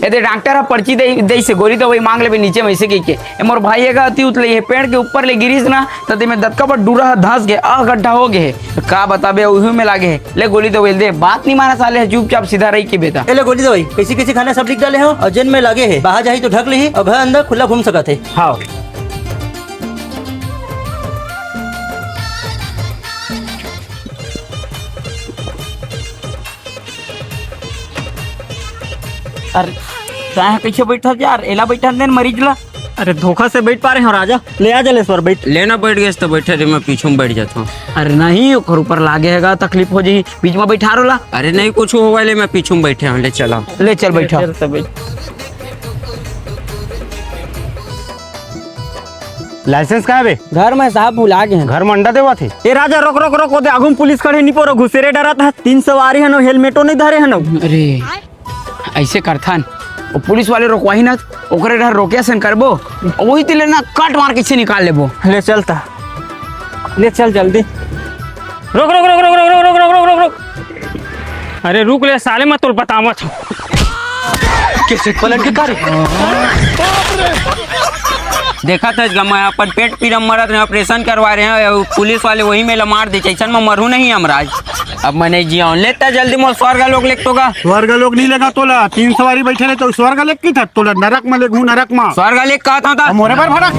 यदि डॉक्टर पर्ची दे से गोली तो वही मांग ले नीचे में से के मोर भाई है अति उतले है पेड़ के ऊपर ले गिरीस ना तो में दत्का पर डूरा धंस गए गड्ढा हो गए का बताबे उही में लागे है ले गोली दवाई दे बात नहीं माना साले चुपचाप सीधा रही के बेटा ले गोली दवाई कैसी कैसी खाना सब लिख डाले हो और जन में लागे है बाहर जाही तो ढक ली और घर अंदर खुला घूम सकत है। हाँ अरे कैसे बैठा यार एला बैठा दे मरीज ला। अरे धोखा से बैठ पा रहे हो राजा, ले आ जलेश्वर बैठ। लेना बैठ गया तो बैठे रे, मैं पीछे में बैठ जाता हूँ। अरे नहीं ओकर ऊपर लागे हैगा तकलीफ हो जाही बीच में बैठा रोला। अरे नहीं कुछ होगा ले, मैं पीछे में बैठे हूँ। ले चला ले चल बैठा। लाइसेंस कहाँ बे? घर में साहब भुला गए हैं। घर में अंडा देवा थे। ए राजा रोक रोक रोक ओदे आगुम पुलिस खड़े नहीं पोरो घुसेरे डरा था 3 सवारी हनो हेलमेटो नहीं धरे हनो। अरे ऐसे करथान वो पुलिस वाले रोकवाही ना ओकरे डर रोकिया सन करबो वही तिले ना काट मार के से निकाल लेबो। ले चलता ले चल जल्दी। रोक रोक रोक रोक रोक रोक रोक रोक रोक रोक। अरे रुक ले साले, मैं तो बतावा था कैसे पलट के कार देखा था मैं अपन पेट पीड़ा मरत रहे, ऑपरेशन करवा रहे हैं, पुलिस वाले वही में मार दे चैसन में मरू नहीं हमराज। अब मैंने जिया लेता जल्दी मोर स्वर्ग लोग लेक तो स्वर्ग लोग नहीं लगा तोला 3 सवारी बैठे रहे तो स्वर्ग लेक की था तोला नरक में ले घू नरक में स्वर्ग लेक कहा था मोरे पर भड़क